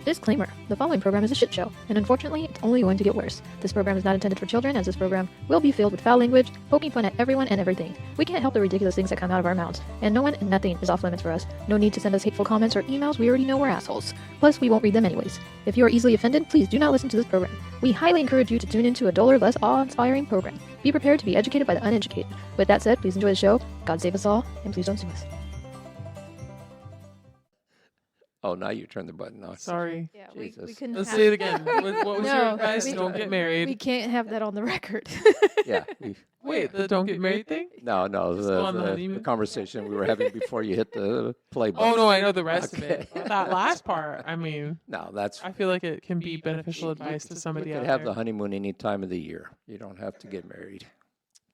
Disclaimer: the following program is a shit show, and unfortunately, it's only going to get worse. This program is not intended for children, as this program will be filled with foul language, poking fun at everyone and everything. We can't help the ridiculous things that come out of our mouths, and no one and nothing is off limits for us. No need to send us hateful comments or emails, we already know we're assholes. Plus, we won't read them anyways. If you are easily offended, please do not listen to this program. We highly encourage you to tune into a duller, less awe-inspiring program. Be prepared to be educated by the uneducated. With that said, please enjoy the show, God save us all, and please don't sue us. Oh, now you turn the button on. Sorry. Yeah, Jesus. we couldn't Let's have... say it again. What was your advice? we- Don't get married. We can't have that on the record. Yeah. Wait, the don't get married thing? No, Just go on the the honeymoon? conversation we were having before you hit the play button. Oh, no, I know the rest of Okay. it. But that last part, I mean, No, that's... I feel like it can be beneficial advice to You somebody could out have there. the honeymoon any time of the year. You don't have to get married.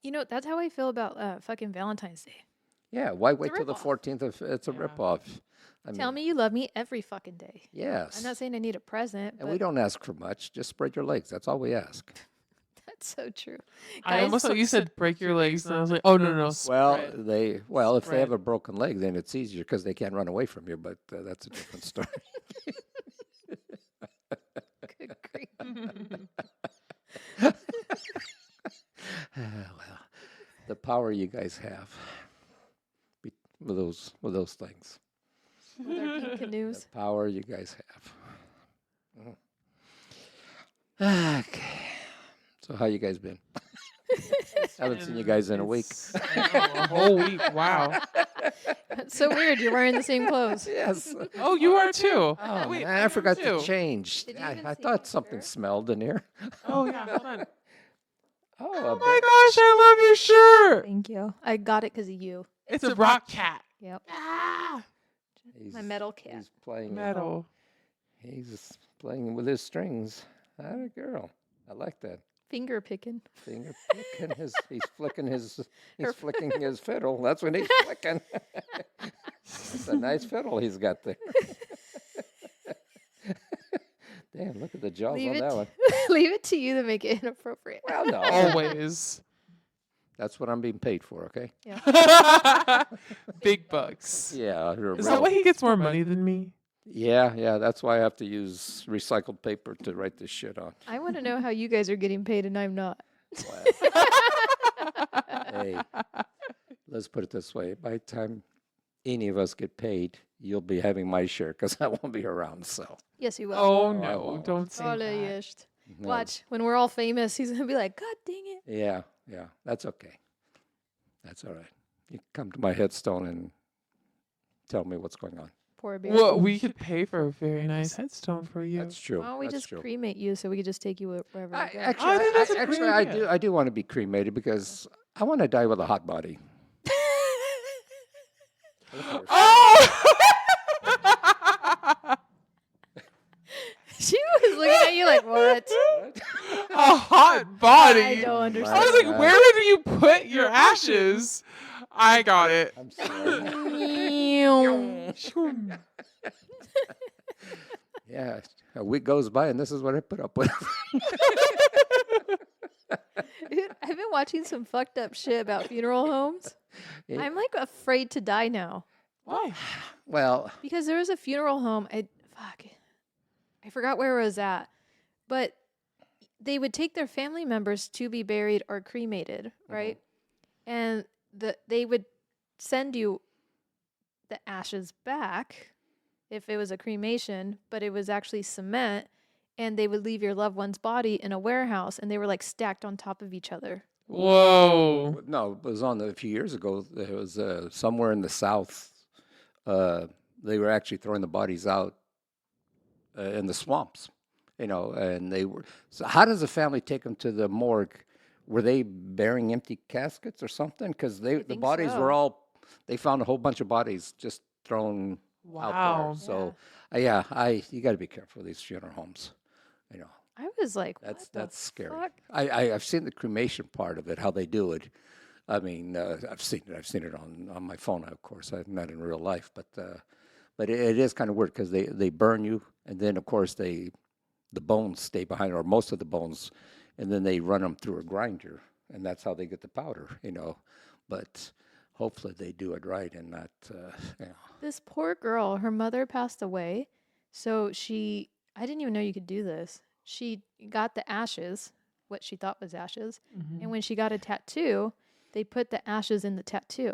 You know, that's how I feel about fucking Valentine's Day. Yeah, why wait a till the ripoff. 14th? It's a Yeah. ripoff. I Tell mean, me you love me every fucking day. yes. I'm not saying I need a present, And but we don't ask for much. Just spread your legs. That's all we ask. that's so true. I Guys, almost thought you said break your legs, and I was like, oh, no. Well, spread. if they have Spread. a broken leg, then it's easier because they can't run away from you. But that's a different story. Good grief. Well, the power you guys have with those things. With our pink The canoes. power you guys have. Okay. So how you guys been? Haven't seen you guys in a week. I know, a whole week. Wow. That's so weird. You're wearing the same clothes. Yes. Oh, you are too. Oh, Wait, man, I forgot too. to change. Did you I even see thought my something shirt? smelled in here. Oh, yeah. Hold on. Oh, Oh, my gosh, I love your shirt. Thank you. I got it because of you. It's a rock cat. Yep. Ah, My metal cat. He's playing. metal. He's playing with his strings. That a girl. I like that. Finger picking. Finger picking his. He's flicking his. He's Her- flicking his fiddle. That's what he's flicking. It's a nice fiddle he's got there. Damn! Look at the jaws Leave on it, that one. leave it to you to make it inappropriate. Well, no. Always. That's what I'm being paid for. Okay. Big bucks. Yeah. Is that why he gets more money than me? Yeah. That's why I have to use recycled paper to write this shit on. I want to know how you guys are getting paid and I'm not. Wow. Hey, let's put it this way. By the time any of us get paid, you'll be having my share because I won't be around. So, Yes, you will. Oh, I no. won't. Don't say Ole that. jest. no, Watch, when we're all famous, he's going to be like, God dang it. Yeah. That's okay. That's all right. You come to my headstone and tell me what's going on. Poor bear. Well, we could pay for a very nice headstone for you. That's true. Why don't we That's just true. cremate you so we could just take you wherever we go? Actually, I think that's a great idea. I do want to be cremated because I want to die with a hot body. Oh! She was looking at you like, what? A hot body. I don't I understand. was like, where do you put your ashes? I got it. I'm sorry. Shoom. Yeah, a week goes by and this is what I put up with. Dude, I've been watching some fucked up shit about funeral homes. Yeah. I'm like afraid to die now. Why? Well, Because there was a funeral home. I forgot where it was at. But they would take their family members to be buried or cremated, right? And they would send you the ashes back if it was a cremation, but it was actually cement, and they would leave your loved one's body in a warehouse, and they were like stacked on top of each other. Whoa. no, it was on a few years ago. There was somewhere in the South. They were actually throwing the bodies out in the swamps, and they were. So, how does a family take them to the morgue? Were they burying empty caskets or something? Because the think bodies so. were all. They found a whole bunch of bodies just thrown out Wow. there. So, you got to be careful with these funeral homes. I was like, That's what the scary. fuck? I've seen the cremation part of it, how they do it. I mean, I've seen it on my phone, of course, not in real life, but it is kind of weird because they burn you, and then of course the bones stay behind, or most of the bones, and then they run them through a grinder, and that's how they get the powder, But hopefully they do it right and not, This poor girl, her mother passed away, so she I didn't even know you could do this. She got the ashes, what she thought was ashes, and when she got a tattoo, they put the ashes in the tattoo.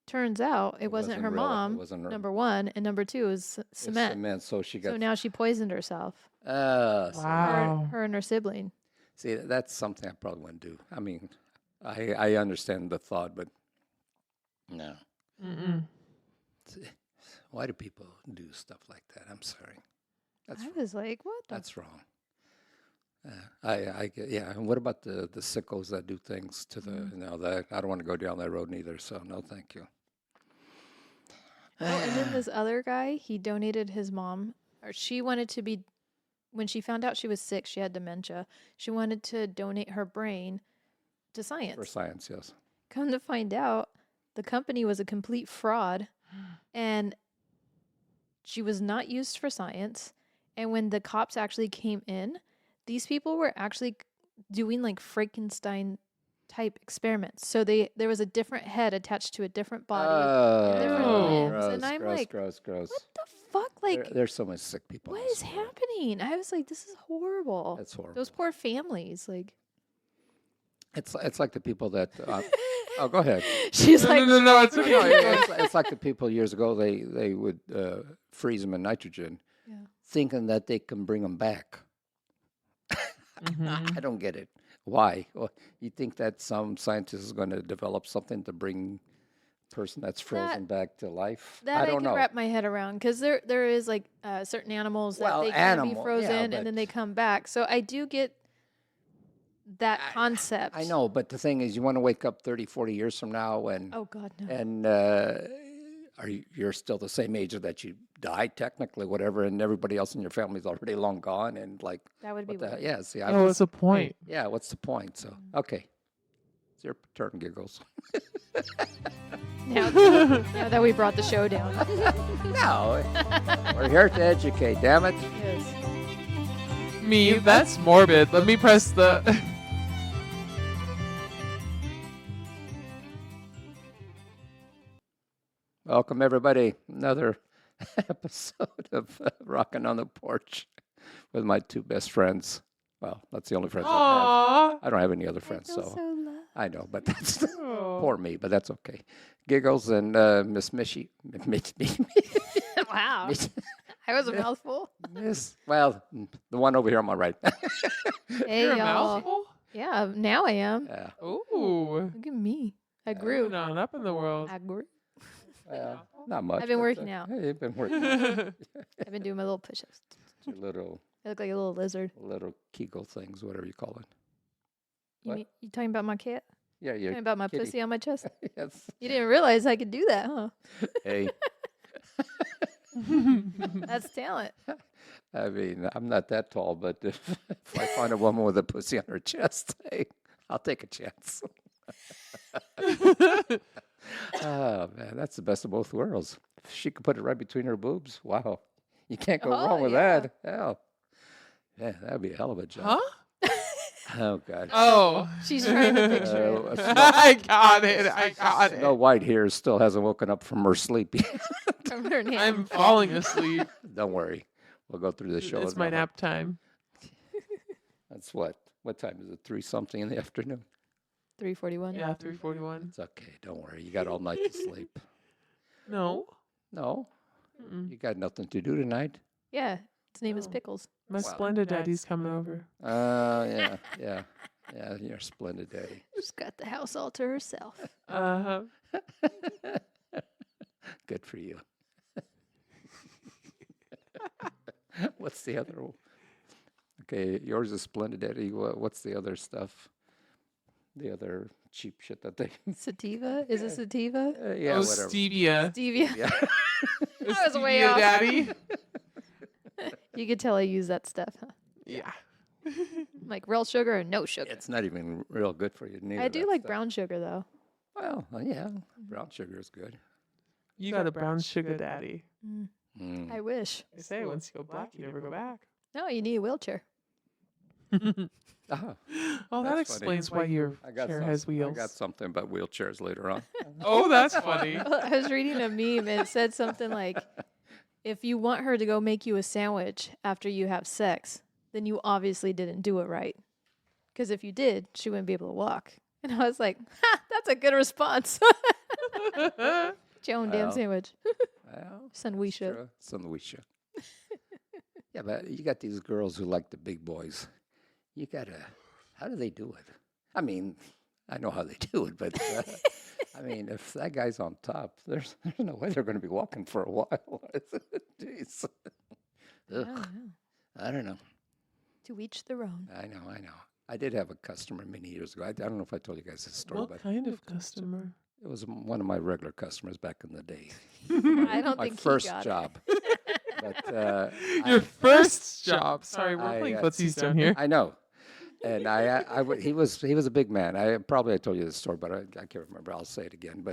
Turns out it wasn't her real- it mom, wasn't her- number one, and number two is It's cement. cement, so she got. So now she poisoned herself. So Wow. Her and her sibling. see, that's something I probably wouldn't do. I mean, I understand the thought, but no. Mm-mm. Why do people do stuff like that? I'm sorry. That's I was like, what the? that's wrong. Yeah. And what about the sickos that do things to the? That I don't want to go down that road neither. So no, thank you. Oh, and then this other guy, he donated his mom, or she wanted to be, when she found out she was sick, she had dementia. She wanted to donate her brain to science. For science, yes. Come to find out, the company was a complete fraud, and she was not used for science. And when the cops actually came in, these people were actually doing like Frankenstein type experiments. So there was a different head attached to a different body, different limbs, gross, and I'm gross, like, gross. what the fuck? Like, There's so much sick people. in what this is world. happening? I was like, this is horrible. That's horrible. Those poor families. Like, It's like the people that. Oh, go ahead. she's No, like, no, it's No, okay. it's like the people years ago. They would freeze them in nitrogen, Yeah. thinking that they can bring them back. I don't get it. Why? Well, you think that some scientist is going to develop something to bring a person that's frozen back to life? that I don't can know. wrap my head around, because there is like certain animals that Well, they can be animal, yeah, frozen and but- then they come back. So I do get that concept. I know, but the thing is, you want to wake up 30, 40 years from now and Oh God, no. and you're still the same age that you died technically, whatever, and everybody else in your family's already long gone, and like, That would be what the, weird. yeah, see, Oh, what's the point? yeah, what's the point? So, okay, it's your turn, Giggles. Now that we brought the show down. No, we're here to educate. Damn it! Yes. Me, that's morbid. Let me press the. Welcome everybody, another episode of Rocking on the Porch with my two best friends. Well, that's the only friends I have. Aww. I don't have any other I friends, feel so so loved. I know, but that's Oh. poor me. But that's okay. Giggles and Miss Mishi, Wow. I was a mouthful. Miss. Well, the one over here on my right. Hey You're a y'all. mouthful? Yeah, now I am. Yeah. Ooh. Look at me. I grew. Moving on up in the world. I grew. Not much. I've been but, working out. Hey, you've been working out. I've been doing my little push-ups. Your little I look like a little lizard. Kegel things, whatever you call it. You, What? you talking about my cat? Yeah, Talking yeah. about my kitty. pussy on my chest? Yes. You didn't realize I could do that, huh? Hey, That's talent. I mean, I'm not that tall, but if I find a woman with a pussy on her chest, hey, I'll take a chance. Oh man, that's the best of both worlds. If she could put it right between her boobs, wow, you can't go Oh, wrong with yeah. that. Hell, yeah, that'd be a hell of a job. Huh? Oh god. Oh. She's trying to picture it. I got it. I got Snow it. White here still hasn't woken up from her sleep yet. From her name. I'm falling asleep. Don't worry, we'll go through the show. It's in a my moment. nap time. That's what? What time is it? 3 something in the afternoon. 341. Yeah, 3:41. It's okay. Don't worry. You got all night to sleep. No. No, Mm-mm. you got nothing to do tonight. Yeah. His name is Oh. Pickles. My Wow. splendid daddy's coming over. Yeah. You're a splendid daddy. She's got the house all to herself. Uh huh. Good for you. What's the other? Okay, yours is splendid daddy. What's the other stuff? The other cheap shit that they. Sativa? Is it sativa? Yeah, Oh, whatever. stevia. Stevia. Yeah. I was way Stevia off. daddy. You could tell I use that stuff, huh? Yeah. Like real sugar or no sugar. It's not even real good for you. Neither I do that like stuff. brown sugar though. Well, yeah, brown sugar is good. You got a brown sugar daddy. Mm. I wish. They say once you go black, you never go back. No, you need a wheelchair. Ah, Oh, that That's funny. explains why your chair has wheels. I got something about wheelchairs later on. Oh, that's funny. I was reading a meme and it said something like, If you want her to go make you a sandwich after you have sex, then you obviously didn't do it right. Because if you did, she wouldn't be able to walk. And I was like, ha, that's a good response. Get your own damn Well, sandwich. Well, Sandwicha. true. Sandwicha. Yeah, but you got these girls who like the big boys. You gotta. How do they do it? I mean, I know how they do it, but I mean, if that guy's on top, there's no way they're going to be walking for a while. Jeez. Ugh. I don't know. To each their own. I know. I did have a customer many years ago. I don't know if I told you guys this story, What but kind of customer? it was one of my regular customers back in the day. I don't My think first he got job. But Your first job. Sorry, we're I, playing uh, footsies down here. I know. And he was a big man. I told you this story, but I can't remember. I'll say it again.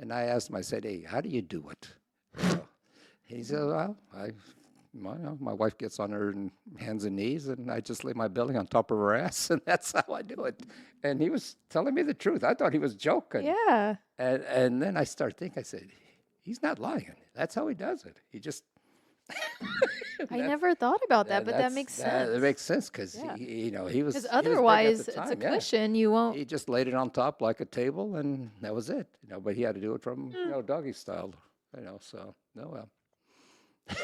And I asked him. I said, "Hey, how do you do it?" So he said, "Well, my wife gets on her hands and knees, and I just lay my belly on top of her ass, and that's how I do it." And he was telling me the truth. I thought he was joking. Yeah. And then I started thinking. I said, "He's not lying. That's how he does it. He just." I never thought about that, but that that's- makes sense. That makes sense because Yeah. he was. Because he was big at otherwise, the it's a time, yeah. cushion. You won't. He just laid it on top like a table, and that was it. But he had to do it from doggy style. So no, well,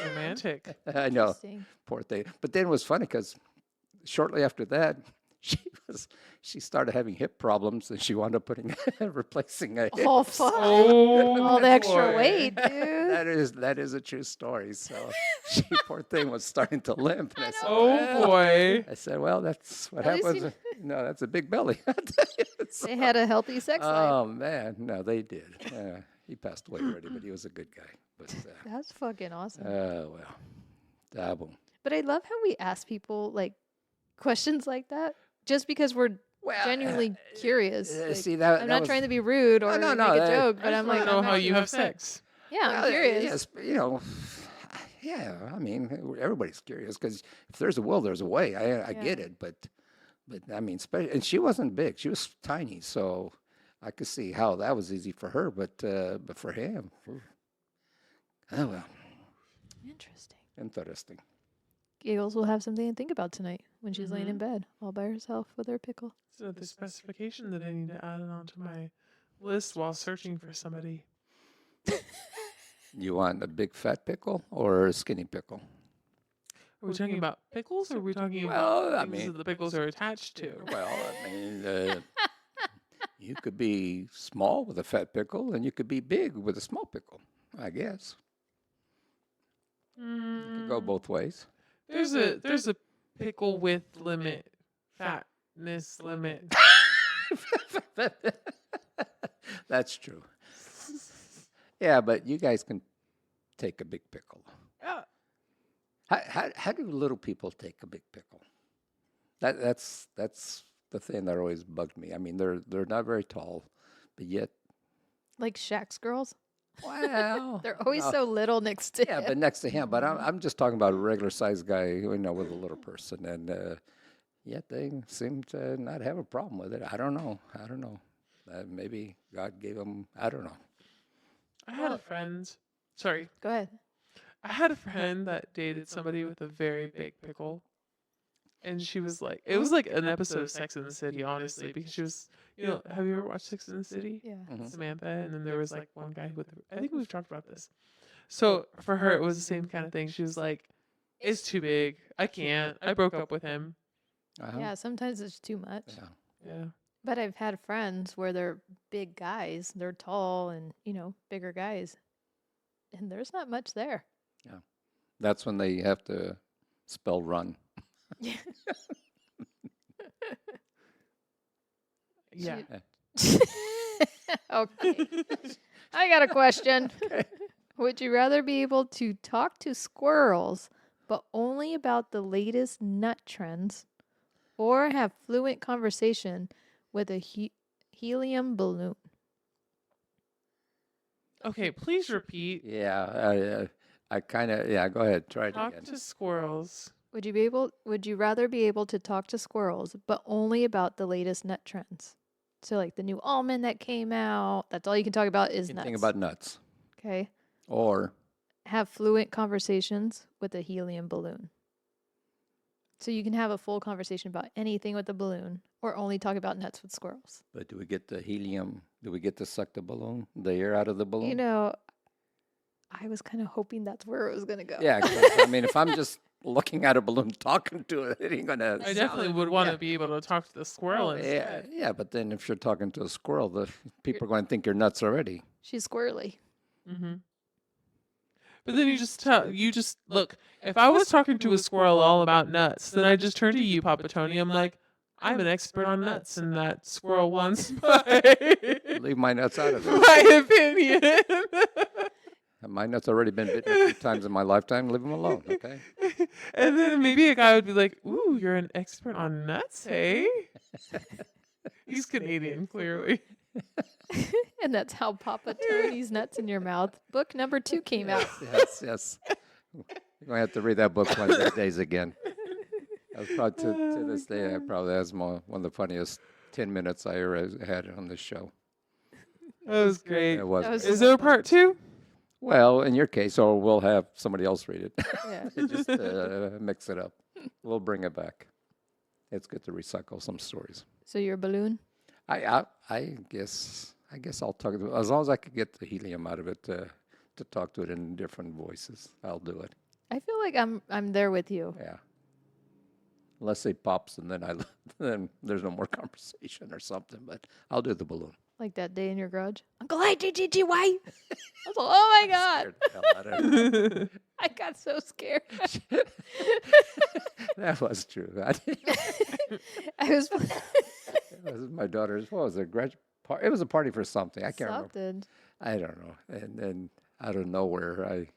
Romantic. I know, Interesting. poor thing. But then it was funny because shortly after that, she started having hip problems, and she wound up replacing a hip. Oh, fuck. Oh, All the extra boy. weight, dude. That is a true story. So she, poor thing, was starting to limp. And I said, Oh "Well," boy. I said, "Well, that's what At least happens." No, that's a big belly. I'll tell you. They had a healthy sex life. Oh man, no, they did. He passed away already, but he was a good guy. But That's fucking awesome. well, dabble. But I love how we ask people like questions like that just because we're Well, genuinely curious. Like, see that I'm that not was, trying to be rude or no, make a that- joke, I but just I'm want like, to know I'm how not- you have sex. yeah, I'm well, curious. Yes, yeah. I mean, everybody's curious because if there's a will, there's a way. I Yeah. get it, but I mean, and she wasn't big; she was tiny, so I could see how that was easy for her, but for him, ooh. Oh well, interesting. Giggles will have something to think about tonight when she's laying in bed all by herself with her pickle. So the specification that I need to add onto my list while searching for somebody. You want a big fat pickle or a skinny pickle? Are we talking about pickles, or are we talking Well, about I things mean- that the pickles are attached to? Well, I mean, you could be small with a fat pickle, and you could be big with a small pickle. I guess you could go both ways. There's a pickle with limit, fatness limit. That's true. Yeah, but you guys can take a big pickle. Yeah. How do little people take a big pickle? That's the thing that always bugged me. I mean, they're not very tall, but yet, Like Shaq's girls. well, They're always no. so little next to Yeah, him. but next to him. But I'm just talking about a regular sized guy, with a little person, and yet they seem to not have a problem with it. I don't know. Maybe God gave them. I don't know. I had a friend. Sorry, Go ahead. I had a friend that dated somebody with a very big pickle. And she was like, it was like an episode of Sex in the City, honestly, because she was, have you ever watched Sex in the City? Yeah. Mhm. Samantha, and then there was like one guy with, I think we've talked about this. So for her, it was the same kind of thing. She was like, it's too big. I can't. I broke up with him. Uh-huh. Yeah, sometimes it's too much. Yeah. Yeah. But I've had friends where they're big guys, they're tall and, bigger guys. And there's not much there. That's when they have to spell run. Yeah. Yeah. Okay. I got a question. Would you rather be able to talk to squirrels, but only about the latest nut trends, or have fluent conversation with a helium balloon? Okay, please repeat. Yeah, I kind of, yeah, go ahead, try it Talk again. to squirrels. Would you rather be able to talk to squirrels, but only about the latest nut trends? So like the new almond that came out, that's all you can talk about is Anything nuts. about nuts. Okay. Or have fluent conversations with a helium balloon. So you can have a full conversation about anything with a balloon or only talk about nuts with squirrels. But do we get the helium? Do we get to suck the balloon, the air out of the balloon? You know, I was kind of hoping that's where it was going to go. Yeah, 'cause, I mean, if I'm just looking at a balloon talking to it, it ain't gonna. I definitely would want to be able to talk to the squirrel Yeah, instead. yeah, but then if you're talking to a squirrel, the people are going to think you're nuts already. She's squirrely. Mm-hmm. But then you just look. If I was talking to a squirrel all about nuts, then I just turn to you, Papa Tony. I'm like, I'm an expert on nuts, and that squirrel wants Leave my nuts out of it. my opinion. My nuts already been bitten a few times in my lifetime. Leave them alone, okay? And then maybe a guy would be like, "Ooh, you're an expert on nuts, hey?" He's Canadian, clearly. And that's how Papa Tony's Nuts in Your Mouth book number 2 came out. Yes. You're going to have to read that book one of these days again. That was probably to this day, that's one of the funniest 10 minutes I ever had on this show. That was great. It was. That was Is there a part 2? Well, in your case, or we'll have somebody else read it. Yeah. Just mix it up. We'll bring it back. It's good to recycle some stories. So you're a balloon? I guess I'll talk to it. As long as I could get the helium out of it to talk to it in different voices, I'll do it. I feel like I'm there with you. Yeah. Unless it pops and then there's no more conversation or something, but I'll do the balloon. Like that day in your garage. Uncle IGGGY. I was like, oh my God. Scared the hell out of me. I got so scared. That was true. I was It was my daughter's, what was it, it was a party for something. I can't remember. something. I don't know. And then out of nowhere,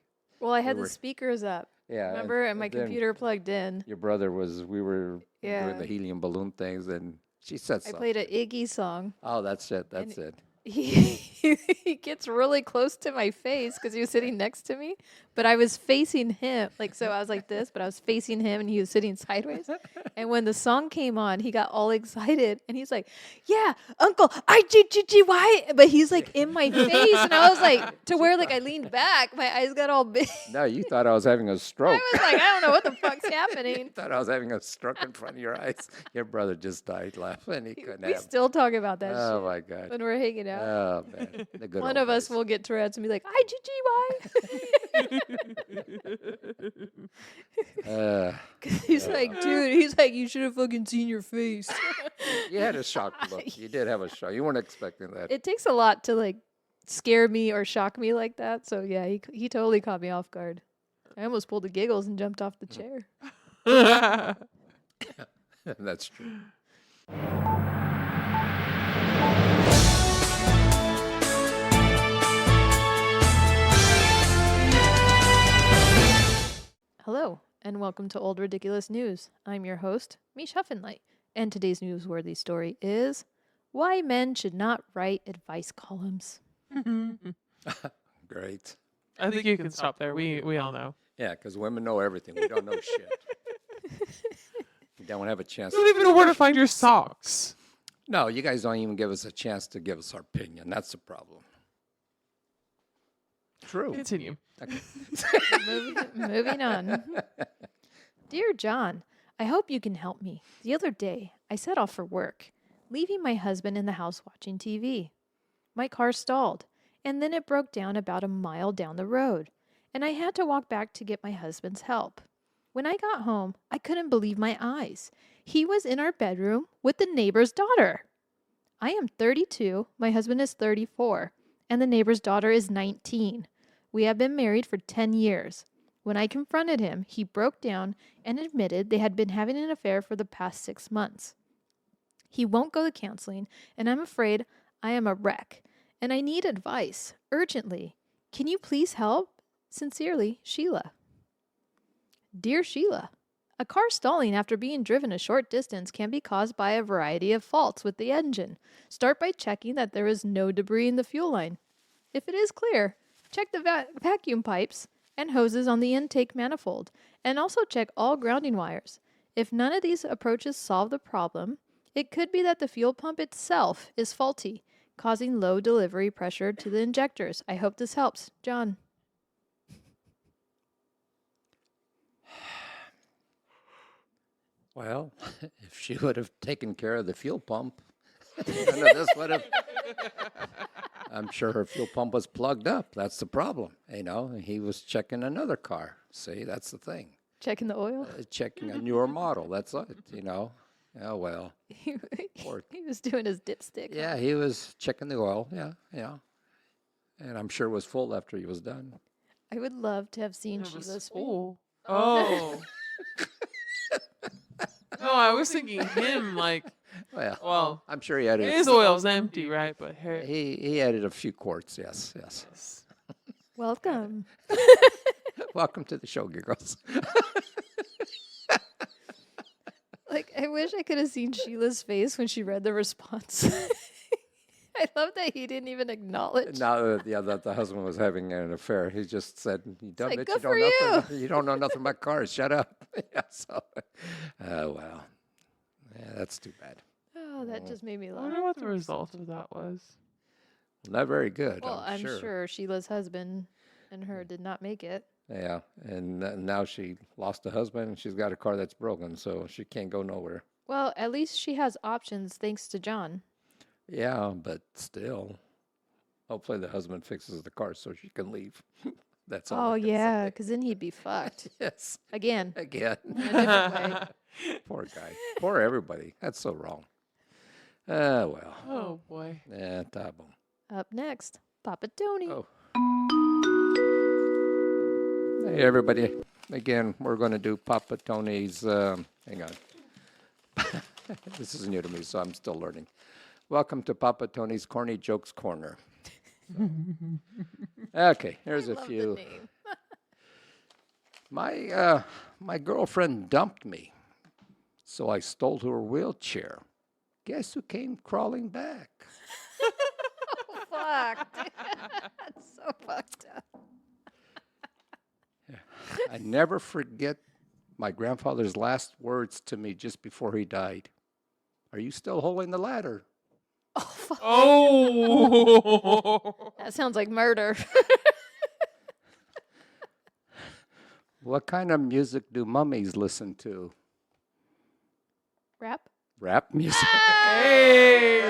Well, I had We the were- speakers up. yeah. Remember? And my then computer plugged in. Your brother we were Yeah. doing the helium balloon things, and she said I something. played an Iggy song. Oh, that's it. That's it. He gets really close to my face because he was sitting next to me, but I was facing him. Like, so I was like this, but I was facing him and he was sitting sideways. And when the song came on, he got all excited and he's like, yeah, Uncle IGGGY. But he's like in my face. And I was like, to where like I leaned back, my eyes got all big. No, you thought I was having a I stroke. was like, I don't know what the fuck's You happening. thought I was having a stroke in front of your eyes. Your brother just died laughing. He couldn't We have. still talk about that Oh shit my God. when we're hanging out. Oh man. The good One old of us days. will get Tourette's and be like, IGGY. He's like, dude, he's like, you should have fucking seen your face. You had a shocked look. You did have a shock. You weren't expecting that. It takes a lot to like scare me or shock me like that. So yeah, he totally caught me off guard. I almost pulled the giggles and jumped off the chair. That's true. Hello, and welcome to Old Ridiculous News. I'm your host, Mish Huffenlight, and today's newsworthy story is why men should not write advice columns. Great. I think you can stop there. We all know. Yeah, because women know everything. We don't know shit. We don't have a chance. You don't even know where to find your socks. No, you guys don't even give us a chance to give us our opinion. That's the problem. True. Continue. Okay. Moving on. Dear John, I hope you can help me. The other day, I set off for work, leaving my husband in the house watching TV. My car stalled, and then it broke down about a mile down the road, and I had to walk back to get my husband's help. When I got home, I couldn't believe my eyes. He was in our bedroom with the neighbor's daughter. I am 32, my husband is 34, and the neighbor's daughter is 19. We have been married for 10 years. When I confronted him, he broke down and admitted they had been having an affair for the past 6 months. He won't go to counseling, and I'm afraid I am a wreck, and I need advice, urgently. Can you please help? Sincerely, Sheila. Dear Sheila, a car stalling after being driven a short distance can be caused by a variety of faults with the engine. Start by checking that there is no debris in the fuel line. If it is clear, check the vacuum pipes and hoses on the intake manifold, and also check all grounding wires. If none of these approaches solve the problem, it could be that the fuel pump itself is faulty, causing low delivery pressure to the injectors. I hope this helps. John. Well, if she would have taken care of the fuel pump, none of this would have. I'm sure her fuel pump was plugged up. That's the problem. He was checking another car. See, that's the thing. Checking the oil. Checking a newer model. That's it. Oh well. He Poor- was doing his dipstick. Yeah, he was checking the oil. Yeah. And I'm sure it was full after he was done. I would love to have seen It was Sheila's face. full. Oh. No, I was thinking him like, Well, I'm sure he had his oil's empty, right? But he added a few quarts. Yes. Welcome. Welcome to the show, Giggles. Like, I wish I could have seen Sheila's face when she read the response. I love that he didn't even acknowledge. Now that the husband was having an affair, he just said, "You dumb like, bitch, good for you." You don't know nothing about cars. Shut up." Yeah, well, yeah, that's too bad. Oh, that just made me I laugh. wonder what the result of that was. Not very good. Well, I'm sure. sure Sheila's husband and her did not make it. Yeah, and now she lost a husband, and she's got a car that's broken, so she can't go nowhere. Well, at least she has options thanks to John. Yeah, but still, hopefully the husband fixes the car so she can leave. That's all. Oh, I can yeah, say. because then he'd be fucked. Yes. Again. Again. In a different way. Poor guy. Poor everybody. That's so wrong. Well. Oh boy. Yeah, tabo. Up next, Papa Tony. Oh. Hey, everybody. Again, we're going to do Papa Tony's, hang on. This is new to me, so I'm still learning. Welcome to Papa Tony's Corny Jokes Corner. Okay, here's a Love the few. name. My girlfriend dumped me, so I stole her wheelchair. Guess who came crawling back? Oh, fuck. That's so fucked up. I never forget my grandfather's last words to me just before he died. Are you still holding the ladder? Oh, fuck. Oh. That sounds like murder. What kind of music do mummies listen to? Rap? Rap music. Hey.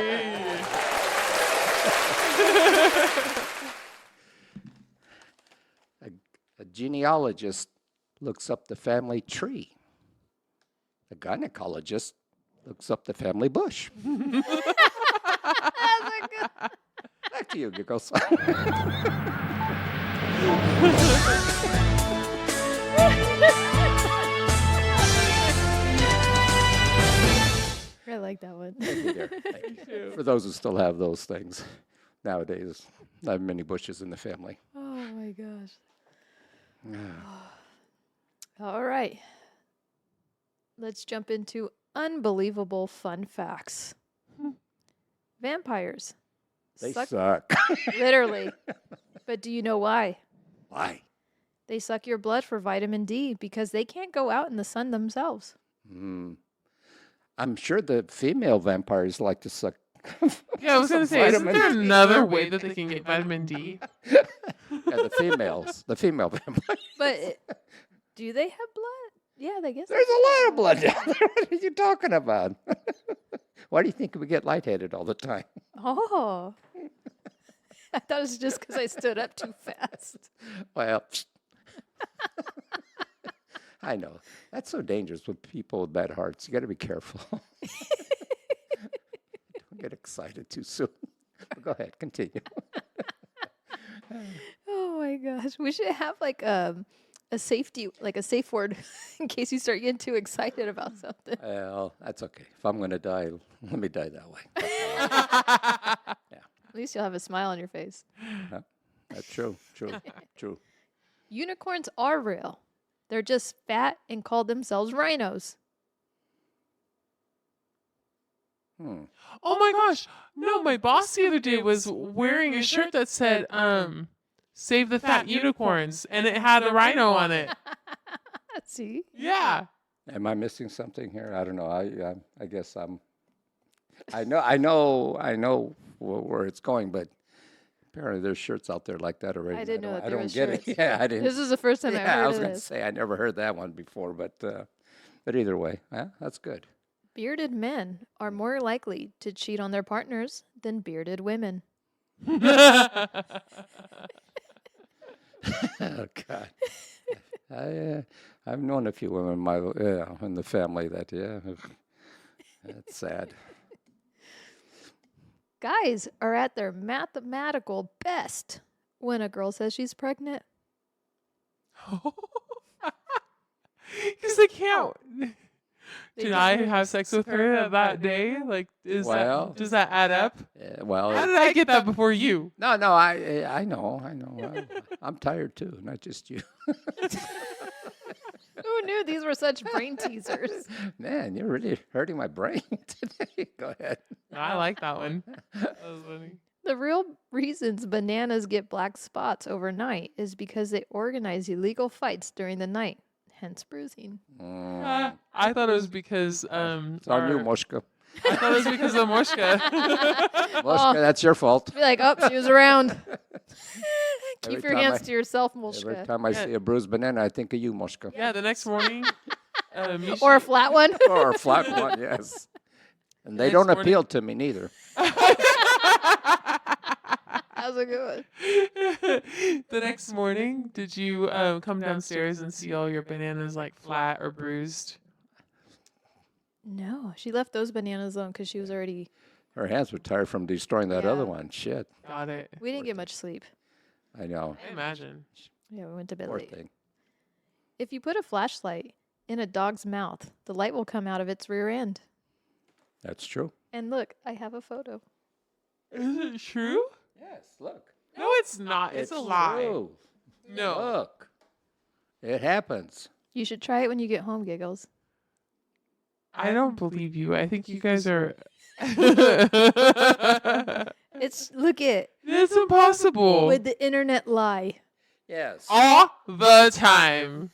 A genealogist looks up the family tree. A gynecologist looks up the family bush. Back to you, Giggles. I like that one. Thank you, dear. Thank you. For those who still have those things nowadays, I have many bushes in the family. Oh, my gosh. All right. Let's jump into unbelievable fun facts. Vampires. They suck. suck. Literally. But do you know why? Why? They suck your blood for vitamin D because they can't go out in the sun themselves. I'm sure the female vampires like to suck. Yeah, I was gonna some say, isn't there vitamin D. another way that they can get vitamin D? Yeah, the female vampires. But do they have blood? Yeah, I guess. There's a lot of blood down there. What are you talking about? Why do you think we get lightheaded all the time? Oh. I thought it was just because I stood up too fast. Well, I know. That's so dangerous with people with bad hearts. You got to be careful. Don't get excited too soon. But go ahead, continue. Oh my gosh. We should have like a safety, like a safe word in case you start getting too excited about something. Well, that's okay. If I'm going to die, let me die that way. At least you'll have a smile on your face. That's true. Unicorns are real. They're just fat and call themselves rhinos. Oh my gosh. No, my boss the other day was wearing a shirt that said, save the fat unicorns, and it had a rhino on it. See? Yeah. Am I missing something here? I don't know. I guess I know where it's going, but apparently there's shirts out there like that already. I didn't know that I there don't was get shirts. it. Yeah, I didn't. This is the first time I Yeah, I heard was of going to this. say I never heard that one before, but But either way, yeah, that's good. Bearded men are more likely to cheat on their partners than bearded women. Oh God. I've known a few women in the family that that's sad. Guys are at their mathematical best when a girl says she's pregnant. Because they can't. They Did just I move have sex with her that day? Like, does that add up? Well, How did I get that before you? no, I know. I'm tired too, not just you. Who knew these were such brain teasers? Man, you're really hurting my brain today. Go ahead. I like that one. That was funny. The real reasons bananas get black spots overnight is because they organize illegal fights during the night, hence bruising. I thought it was because It's on you, Moshka. I thought it was because of Moshka. Moshka, that's your fault. Be like, oh, she was around. Keep Every your time hands to yourself, Every Moshka. time I see a bruised banana, I think of you, Moshka. Yeah, the next morning. Mishi, Or a flat one. Or a flat one, yes. And they Next don't morning- appeal to me neither. How's it going? The next morning, did you come downstairs and see all your bananas like flat or bruised? No, she left those bananas alone because she was already. Her hands were tired from destroying that Yeah. other one. Shit. Got it. We didn't get much sleep. I know. I imagine. Yeah, we went to bed Poor late. thing. If you put a flashlight in a dog's mouth, the light will come out of its rear end. That's true. And look, I have a photo. Is it true? Yes, look. No, it's not. It's a lie. True. No. Look. It happens. You should try it when you get home, Giggles. I don't believe you. I think you guys are. It's look it It's impossible. with the internet lie. Yes. All the time.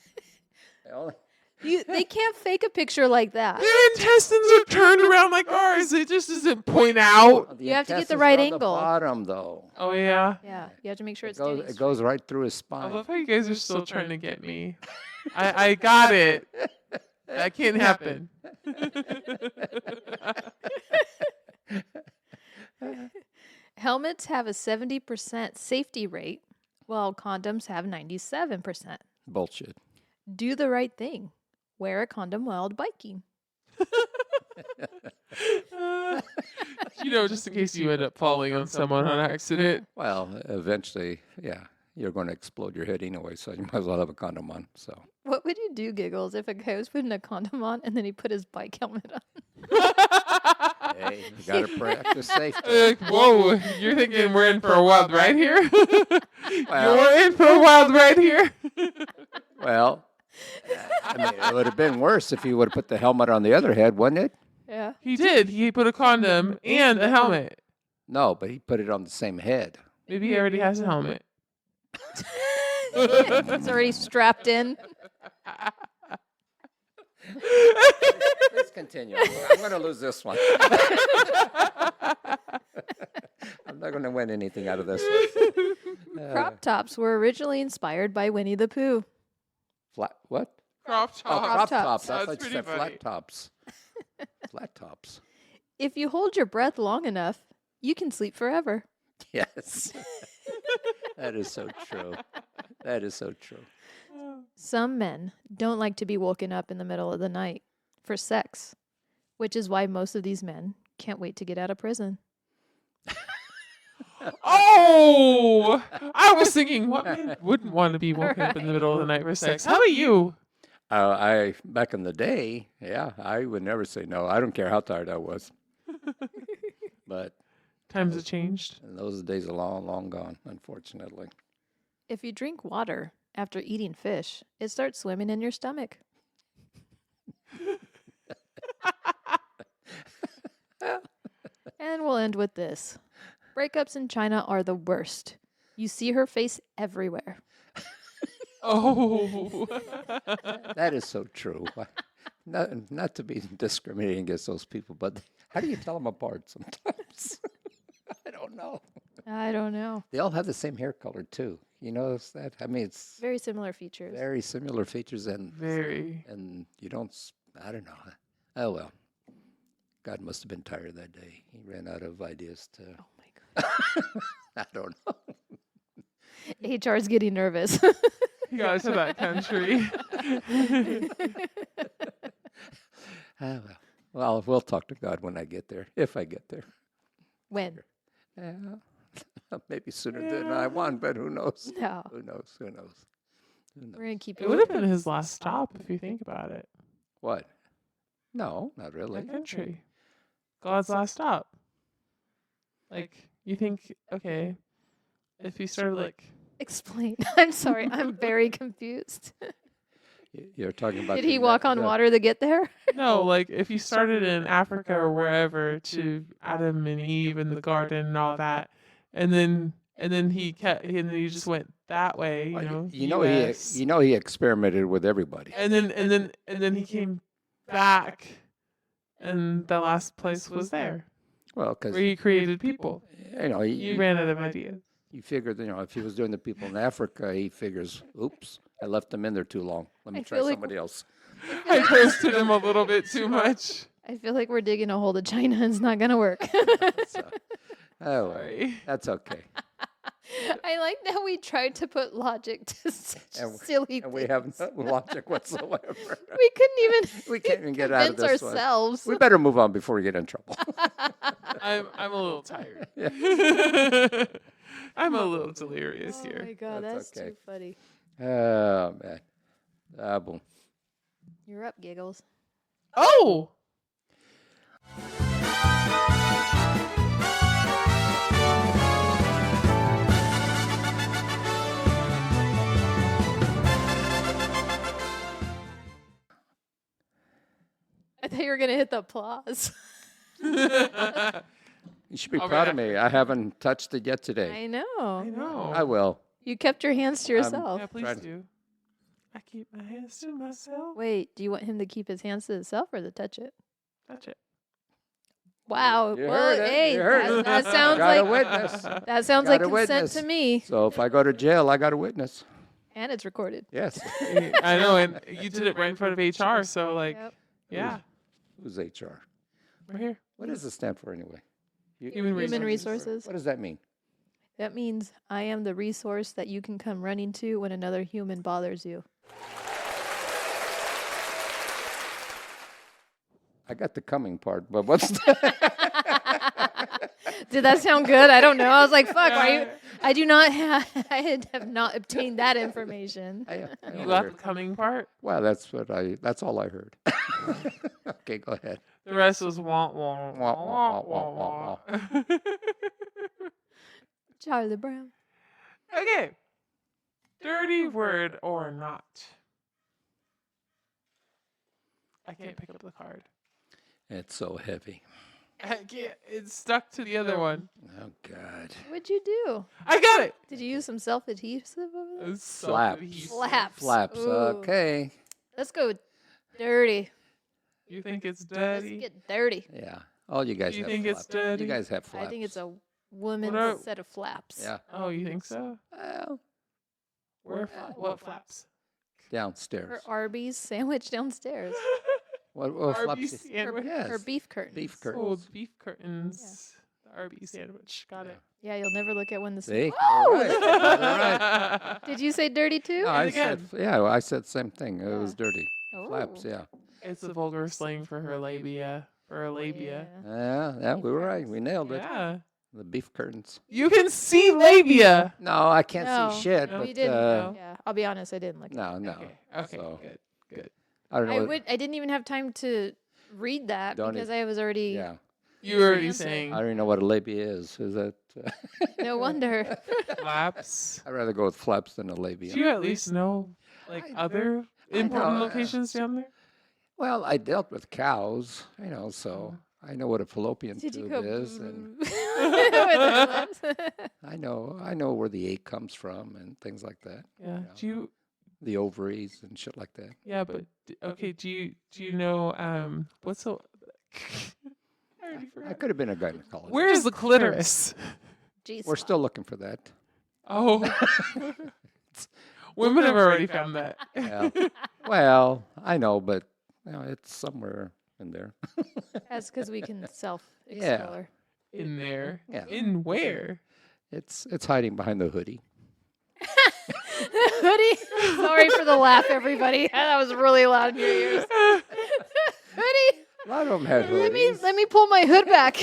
They can't fake a picture like that. Their intestines are turned around like ours. It just doesn't point out. You have to get the right angle. On the bottom, though. Oh, yeah. Yeah, you have to make sure It it's goes, standing it goes right through his I spine. love how you guys are still trying to get me. I got it. That can't happen. Helmets have a 70% safety rate, while condoms have 97%. Bullshit. Do the right thing. Wear a condom while biking. Just in case you end up falling on someone on accident. Well, eventually, yeah, you're going to explode your head anyway, so you might as well have a condom on. So. What would you do, Giggles, if a guy was putting a condom on and then he put his bike helmet on? Hey, you got to practice safety. Like, whoa, you're thinking we're in for a wild ride here? Well- You're in for a wild ride here? Well, I mean, it would have been worse if he would have put the helmet on the other head, wouldn't it? Yeah. He did. He put a condom and a helmet. No, but he put it on the same head. Maybe he already has a helmet. It's already strapped in. Let's continue. I'm going to lose this one. I'm not going to win anything out of this one. Crop tops were originally inspired by Winnie the Pooh. Flat, what? Crop Oh, top. crop tops. tops. I That's thought you pretty said funny. flat tops. Flat tops. If you hold your breath long enough, you can sleep forever. Yes. That is so true. That is so true. Some men don't like to be woken up in the middle of the night for sex, which is why most of these men can't wait to get out of prison. Oh! I was thinking, what man wouldn't want to be woken up in the middle of the night for sex? How about you? I back in the day, yeah, I would never say no. I don't care how tired I was. But Times have changed. and those days are long, long gone, unfortunately. If you drink water after eating fish, it starts swimming in your stomach. And we'll end with this. Breakups in China are the worst. You see her face everywhere. Oh. That is so true. Not to be discriminating against those people, but how do you tell them apart sometimes? I don't know. I don't know. They all have the same hair color too. You notice that? I mean, it's Very similar features. very similar features, and Very. you don't. I don't know. Oh, well. God must have been tired that day. He ran out of ideas to. Oh my I don't know. god. HR's getting nervous. You got to that country. Ah, well, we'll talk to God when I get there, if I get there. When? Yeah. Maybe sooner than I want, but who knows? No. Who knows? Who knows? Who knows? We're gonna keep It would have been his last stop if you think about it. What? No, not really. The country. God's last stop. Like, you think, okay, if he started like, Explain. I'm sorry. I'm very confused. You're talking about. Did he walk on water to get there? no, like if you started in Africa or wherever to Adam and Eve in the garden and all that, and then he just went that way, US. He experimented with everybody. and then he came back, and the last place was there Well, because where he created people. he You ran out of ideas. he figured, if he was doing the people in Africa, he figures, oops, I left them in there too long. Let me I try feel like- somebody else. I toasted him a little bit too much. I feel like we're digging a hole to China and it's not gonna work. So, oh, well, Sorry. that's okay. I like that we tried to put logic to such And silly And we things. have no logic whatsoever. We couldn't even We can't even get out of convince this one. ourselves. We better move on before we get in trouble. I'm a little tired. I'm a little delirious Oh here. my god, That's that's okay. too funny. Oh, man. Ah, boom. You're up, Giggles. Oh! I thought you were gonna hit the applause. You should be I'll be proud of back. me. I haven't touched it yet today. I know. I know. I will. You kept your hands to yourself. Yeah, please Trying to- do. I keep my hands to myself. Wait, do you want him to keep his hands to himself or to touch it? Touch it. Wow. You well, heard it. hey, You heard it. that sounds Got a like witness. that sounds Got like a consent witness. to me. So if I go to jail, I got a witness. And it's recorded. Yes. I know, and you did it right in front of HR, so like, Yep. yeah, Who's HR? we're here. What does it stand for anyway? Human Human resources. resources. What does that mean? That means I am the resource that you can come running to when another human bothers you. I got the coming part, but what's that? Did that sound good? I don't know. I was like, fuck, why you? I do not have, have not obtained that information. I You only got heard- the coming part. Well, that's all I heard. Okay, go ahead. The rest was wah wah Wah, wah wah, wah, wah, wah. Charlie Brown. Okay. Dirty word or not? I can't pick up the card. It's so heavy. I can't. It's stuck to the other one. Oh God. What'd you do? I got it. Did you use some self-adhesive over there? It's Flaps. self-adhesive. Flaps. Flaps. Ooh. Okay. Let's go with dirty. You think it's Let's dirty? get dirty. Yeah. All you guys You have think flaps. it's dirty? You guys have flaps. I think it's a woman's are- set of flaps. Yeah. Oh, you think so? Well, Where? What flaps? downstairs. Her Arby's sandwich downstairs. What Arby's flaps? sandwich. Yes. Her beef curtains. Beef Oh, curtains. beef curtains. The Arby's sandwich. Got it. Yeah, you'll never look at when the. See? Oh! All right. All right. Did you say dirty too? No, I again. said, yeah, I said same thing. It Yeah. was dirty. Flaps, Oh. yeah. It's a vulgar slang for her labia. For her labia. Yeah. Yeah, we were right. We nailed it. Yeah. The beef curtains. You can see labia. No, I can't No, see shit. no, but We didn't. No. Yeah, I'll be honest. I didn't look. no, no. Okay. So, Good. Good. I don't know. I didn't even have time to read that Don't because e- I was already. Yeah, You were already answer. saying I don't even know what a labia is. Is that? No wonder. flaps. I'd rather go with flaps than a labia. Do you at least know like I- other important know, locations down there? Well, I dealt with cows, so I know what a fallopian Did you tube go? is, and with her lips? I know where the egg comes from and things like that. Yeah. know. Do you? The ovaries and shit like that. Yeah, but okay. Do you know what's the? I already I forgot. could have been a gynecologist. Where is the clitoris? G We're spot. still looking for that. Oh, women have already found that. Yeah. Well, I know, but it's somewhere in there. That's because we can Yeah. self-explore. In there. Yeah. In where? It's hiding behind the hoodie. Hoodie. Sorry for the laugh, everybody. That was really loud in your ears. Hoodie. A lot of them had hoodies. Let me pull my hood back.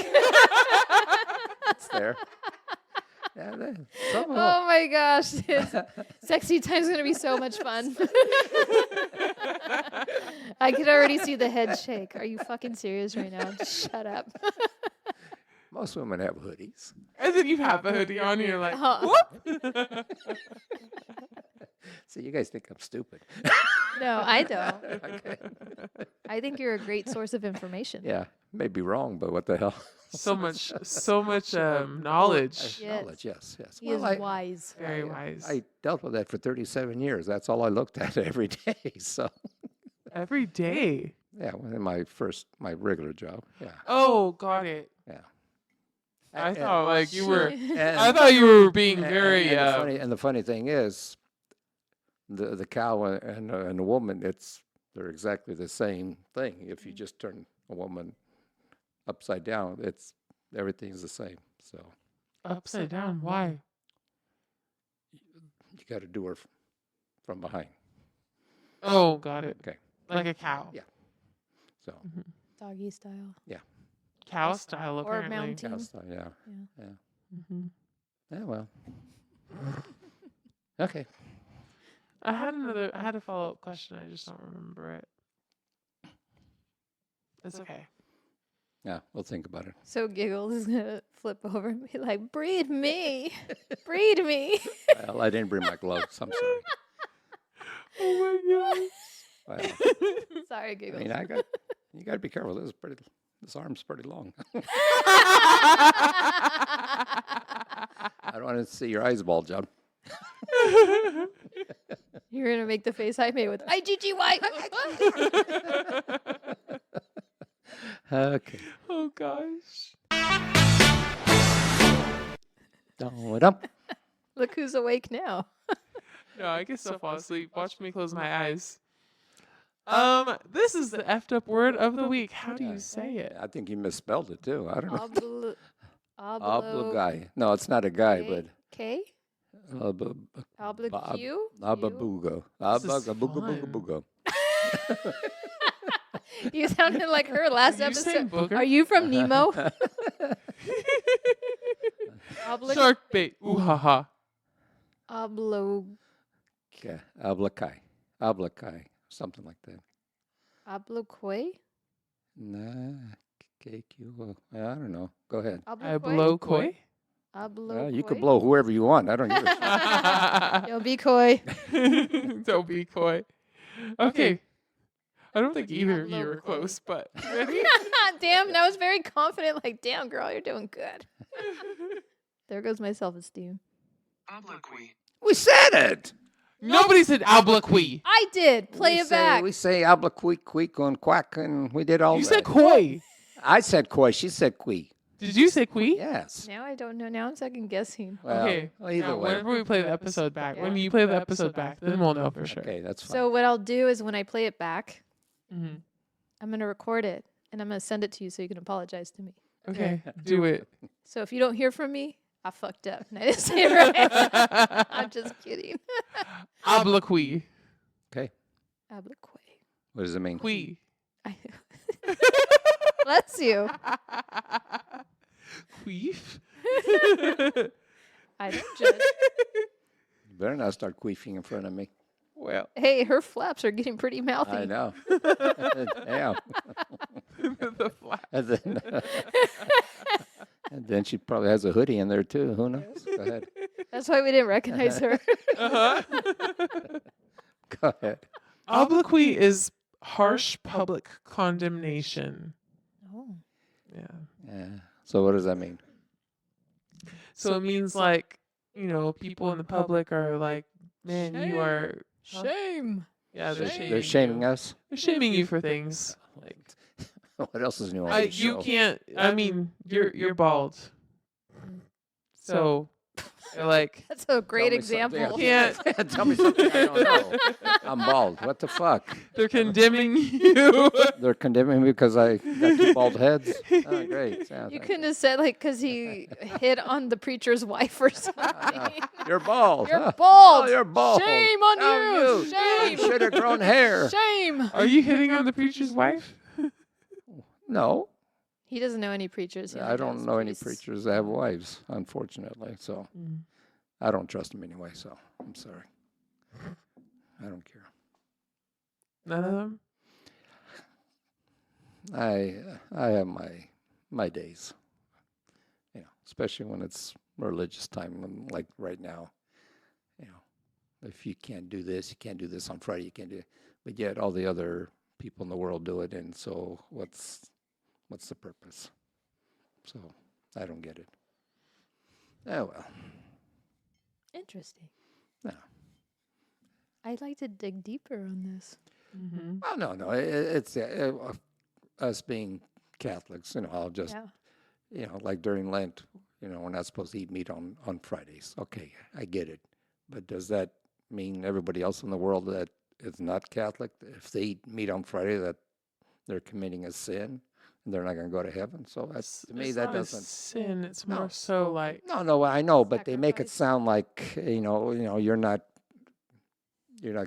It's there. Yeah, some of Oh my gosh. Sexy time's going to be so much fun. I could already see the head shake. Are you fucking serious right now? Shut up. most women have hoodies. And then you have a hoodie on, and you're like, Uh-huh. So you guys think I'm stupid. No, I don't. Okay. I think you're a great source of information. Yeah, may be wrong, but what the hell? so much knowledge. Yes. Knowledge, yes. He is wise. Very wise. I dealt with that for 37 years. That's all I looked at every day. So, Every day. yeah, in my regular job. Yeah, Oh, got it. yeah. I thought like you were. And, I thought you were being very. and the funny thing is, the cow and the woman, they're exactly the same thing. If you just turn a woman upside down, everything's the same. So upside down. Why? you got to do her from behind. Oh, got it. Okay. Like a cow. Yeah. So Doggy style. Cow style, Or apparently. mounting. cow style, yeah. Mhm. Yeah, well. Okay. I had a follow up question. I just don't remember it. It's okay. Yeah, we'll think about it. So Giggles is going to flip over and be like, breed me. Breed me. Well, I didn't bring my gloves. I'm sorry. Oh my Well, Sorry, I Giggles. mean, you got to be careful. This arm's pretty long. I don't want to see your eyes bulge out. God. You're going to make the face I made with IGGY. Okay. Oh gosh. Dum. Look who's awake now. No, I guess I'll fall asleep. Watch me close my eyes. This is the effed up word of the week. How do you say it? I think you misspelled it too. I don't know. Oblo. Guy. No, it's not a guy, but K? Obloq? Ababugo. This is Ababugo. You sounded like her last Are you saying episode. booger? Are you from Nemo? Oblo. Shark bait. Ooh ha ha. Oblo. Okay. Ablakai. Something like that. Obloquoi? Nah. KQ. I don't know. Go ahead. I blow koi. Well, you could blow whoever you want. I don't give a shit. Yo, be coy. Don't be coy. Okay. I don't think either of you were close, but Damn, I was very confident. Like, damn, girl, you're doing good. There goes my self-esteem. We said it. nobody said albaqui. I did. Play it back. We say ablaqueek and quack, and we did all You that. said koi. I said koi. She said qui. Did you say qui? Yes. Now I don't know. Now I'm second guessing. Well, Okay. either Now, way. whenever we play the episode back, when you play the episode back, then we'll know for sure. Okay, that's fine. So what I'll do is when I play it back, Mhm. I'm going to record it and I'm going to send it to you so you can apologize to me. Okay, do it. So if you don't hear from me, I fucked up. And I didn't say it right. I'm just kidding. Obliqui. Okay. Obloquoi. What does it mean? Qui. Bless you. Queef. I don't judge. You better not start queefing in front of me. Well, Hey, her flaps are getting pretty mouthy. I know. Yeah. the flap. And then she probably has a hoodie in there too. Who knows? Go ahead. That's why we didn't recognize her. Uh-huh. Go ahead. Obliqui is harsh public condemnation. Oh. Yeah. Yeah. So what does that mean? So it means like, people in the public are like, man, you are. Shame. Yeah, They're shaming us. They're shaming you for things. Like, What else is new on this you show? can't. I mean, you're bald. So They're like, That's a great Tell me something example. Can't. Tell me something I don't know. I'm bald. What the fuck? they're condemning you. They're condemning me because I got two bald heads? Oh, great. Yeah, You thank couldn't have said like because he hit on the preacher's wife or something. You're bald. You're huh? bald. Oh, you're bald. Shame on Oh, you. You Shame. should have grown hair. Shame. Are you hitting on the preacher's wife? No, He doesn't know any preachers. He I only don't knows know any priests. preachers that have wives, unfortunately. So Mm. I don't trust them anyway. So I'm sorry. I don't care. None of them? I have my days. You know, especially when it's religious time, like right now. You know, if you can't do this, you can't do this on Friday. You can't do it, but yet all the other people in the world do it, and so what's the purpose? So I don't get it. Oh well. Interesting. No. I'd like to dig deeper on this. Mm-hmm. Well, no. It's us being Catholics. You know, I'll just Yeah. you know, like during Lent. You know, we're not supposed to eat meat on Fridays. Okay, I get it, but does that mean everybody else in the world that is not Catholic, if they eat meat on Friday, that they're committing a sin and they're not going to go to heaven? So that's, to me, It's that not a doesn't. sin. It's No. more so like No, I know, but they make it Sacrifice. sound like you're not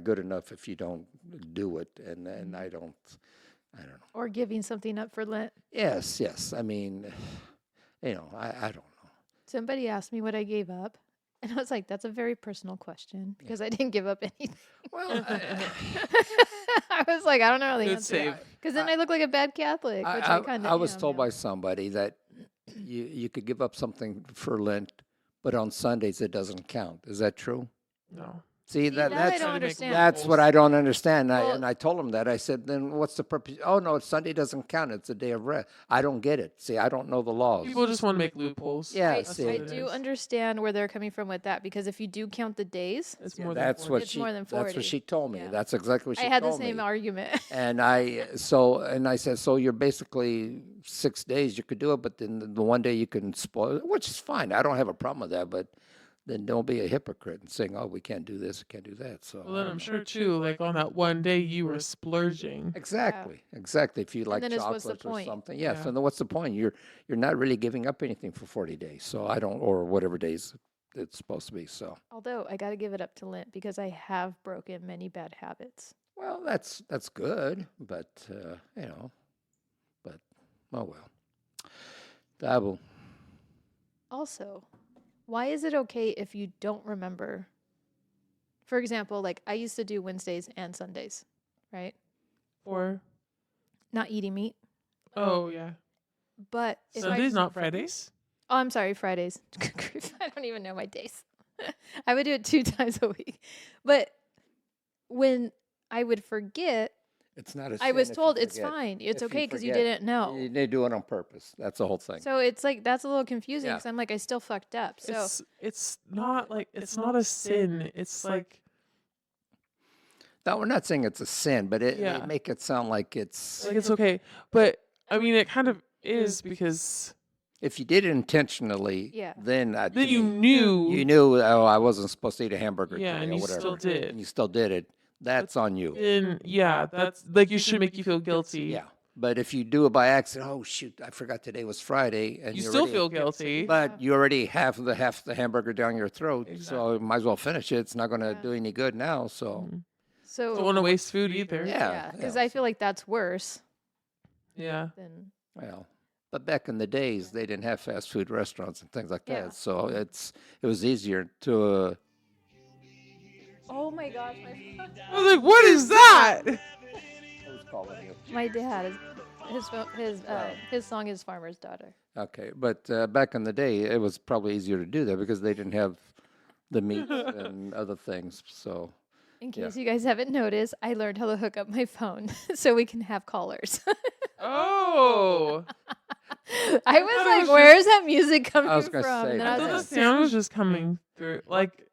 good enough if you don't do it, and I don't know. Or giving something up for Lent. Yes. I mean, I don't know. Somebody asked me what I gave up. And I was like, that's a very personal question because I didn't give up anything. Well, I was like, I don't know the good answer. save. Because then I look like a bad Catholic, which I kind of I was told by somebody that you could give up something for Lent, but on Sundays it doesn't count. Is that true? No. See, that I that's don't understand. that's what I don't understand. Well- And I told him that. I said, then what's the purpose? Oh no, Sunday doesn't count. It's a day of rest. I don't get it. See, I don't know the laws. People just want to make loopholes. Yeah, I, see, I what it do is. understand where they're coming from with that because if you do count the days, It's more than That's 40. what It's she. more than That's what 40. she told me. Yeah. That's exactly what she I had the told same me. argument. And I said, so you're basically 6 days you could do it, but then the one day you can spoil it, which is fine. I don't have a problem with that, but then don't be a hypocrite and saying, oh, we can't do this, we can't do that. So Well, then I'm sure too, like on that one day you were splurging. exactly. If you like then it's, what's the chocolate or point? something, yes. Yeah. And then what's the point? You're not really giving up anything for 40 days. So I don't, or whatever days it's supposed to be. So Although I got to give it up to Lent because I have broken many bad habits. well, that's good, but but oh well. Dabu. Also, why is it okay if you don't remember? For example, like I used to do Wednesdays and Sundays, right? Or Not eating meat. oh yeah, But if Sundays not Fridays. Oh, I'm sorry, Fridays. I don't even know my days. I would do it 2 times a week. But when I would forget, It's not a I sin was if you told it's forget. fine. It's If you okay because you forget, didn't know. You didn't do it on purpose. That's the whole thing. So it's like that's a little confusing Yeah. because I'm like I still fucked up. So It's not like it's not a sin. It's like No, we're not saying it's a sin, but they Yeah. make it sound like it's. it's okay. But I mean, it kind of is because If you did it intentionally, Yeah. then then you knew. you knew. Oh, I wasn't supposed to eat a hamburger Yeah, today and or you whatever. still did. And you still did it. That's on you. Then yeah, that's like you should make you feel guilty. Yeah. But if you do it by accident, oh shoot, I forgot today was Friday, and You you're still already- feel guilty. But you already have the hamburger down your throat, so Exactly. you might as well finish it. It's not going to Yeah. do any good now. So Mhm. so Don't want to waste food either. Yeah. because I feel like that's worse Yeah. than well, but back in the days, they didn't have fast food restaurants and things like Yeah. that. So it was easier to. oh my gosh, my phone. I was like, what is that? Who's calling you? My dad his song is Farmer's Daughter. Okay, but back in the day, it was probably easier to do that because they didn't have the meats and other things. So In Yeah. case you guys haven't noticed, I learned how to hook up my phone so we can have callers. Oh. I was thought it like, was where's that music coming was from? gonna say, And then I I I was thought the like, sound was just coming through, like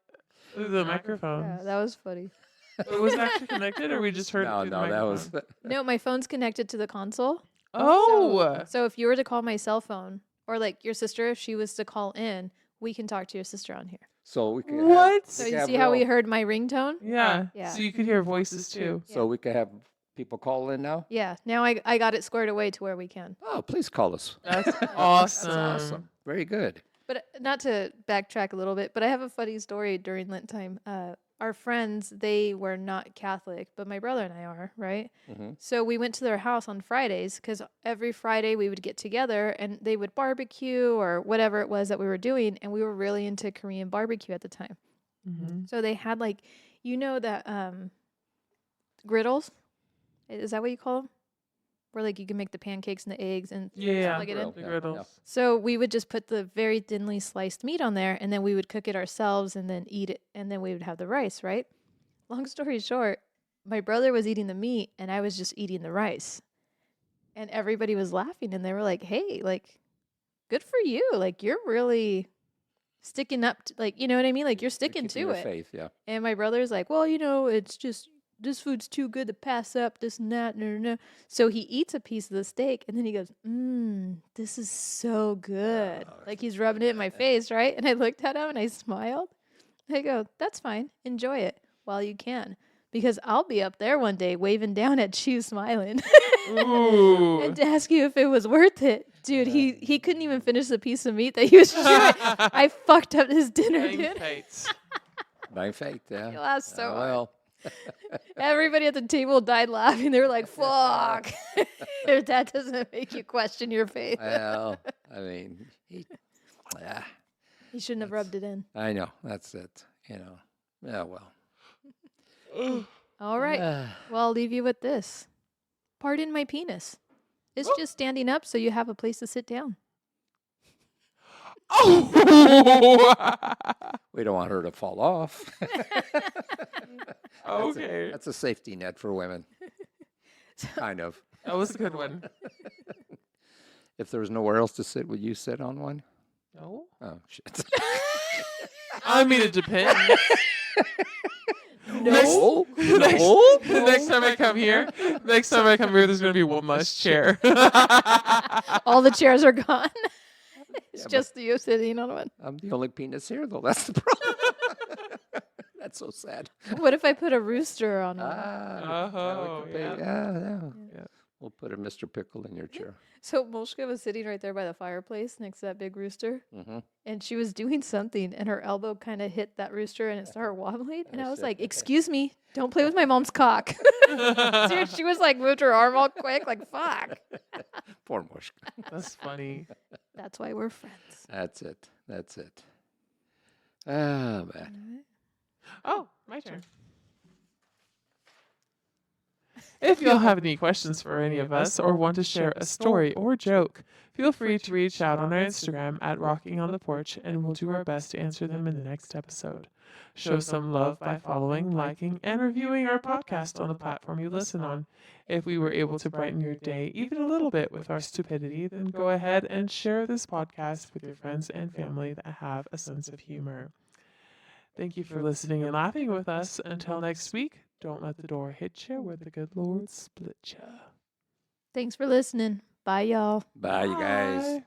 through the microphone. yeah, that was funny. But was it actually connected, or we just heard it no, through the that was microphone? No, my phone's connected to the console. Oh. So if you were to call my cell phone, or like your sister, if she was to call in, we can talk to your sister on here. So we could What? So we you could see have how we real- heard my ringtone? Yeah. Yeah. So you could hear voices too. So we could have people call in now. Yeah. Now I got it squared away to where we can. Oh, please call us. That's That's awesome. awesome. Very good. But not to backtrack a little bit, but I have a funny story during Lent time. Our friends, they were not Catholic, but my brother and I are, right? Mm-hmm. So we went to their house on Fridays because every Friday we would get together and they would barbecue or whatever it was that we were doing. And we were really into Korean barbecue at the time. Mm-hmm. So they had like, that griddles? Is that what you call them? Where like you can make the pancakes and the eggs and Yeah. plug it in. The griddles. So we would just put the very thinly sliced meat on there and then we would cook it ourselves and then eat it and then we would have the rice, right? Long story short, my brother was eating the meat and I was just eating the rice. And everybody was laughing and they were like, "Hey, like good for you. Like you're really sticking up to, like, you know what I mean? Like you're sticking Keeping to your it." faith, yeah. And my brother's like, "Well, it's just this food's too good to pass up, this and that, no. So he eats a piece of the steak and then he goes, this is so good. Oh, Like he's rubbing it in my face, right? And I looked at him and I smiled. I go, "That's fine. Enjoy it while you can. Because I'll be up there one day waving down at you smiling Ooh. and to ask you if it was worth it." Dude, he couldn't even finish the piece of meat that he was chewing. I fucked up his dinner, Dang dude. fates. By faith, yeah. He laughed so hard. Well, Everybody at the table died laughing. They were like, "Fuck." If that doesn't make you question your faith. well, I mean, yeah, You shouldn't have rubbed it in. I know. That's it. Yeah, well. All right. Well, I'll leave you with this. Pardon my penis. It's just standing up so you have a place to sit down. Oh. We don't want her to fall off. Okay. That's a safety net for women. Kind of. That was a good one. If there was nowhere else to sit, would you sit on one? No. Oh, shit. I mean, it depends. No. Next time I come here, there's going to be one less chair. All the chairs are gone. It's Yeah, just you sitting on one. I'm the only penis here, though. That's the problem. That's so sad. What if I put a rooster on one? Oh, yeah. Yeah. We'll put a Mr. Pickle in your chair. So Moshka was sitting right there by the fireplace next to that big rooster. Mm-hmm. And she was doing something and her elbow kind of hit that rooster and it started wobbling. And I was shit. like, "Excuse me, don't play with my mom's cock." Dude, she was like, moved her arm all quick, like, fuck. Poor Mushka. That's funny. That's why we're friends. That's it. Ah, man. Oh, my turn. If you'll have any questions for any of us or want to share a story or joke, feel free to reach out on our Instagram at Rocking on the Porch, and we'll do our best to answer them in the next episode. Show some love by following, liking, and reviewing our podcast on the platform you listen on. If we were able to brighten your day even a little bit with our stupidity, then go ahead and share this podcast with your friends and family that have a sense of humor. Thank you for listening and laughing with us. Until next week, don't let the door hit you where the good Lord split you. Thanks for listening. Bye, y'all. Bye, you guys. Bye.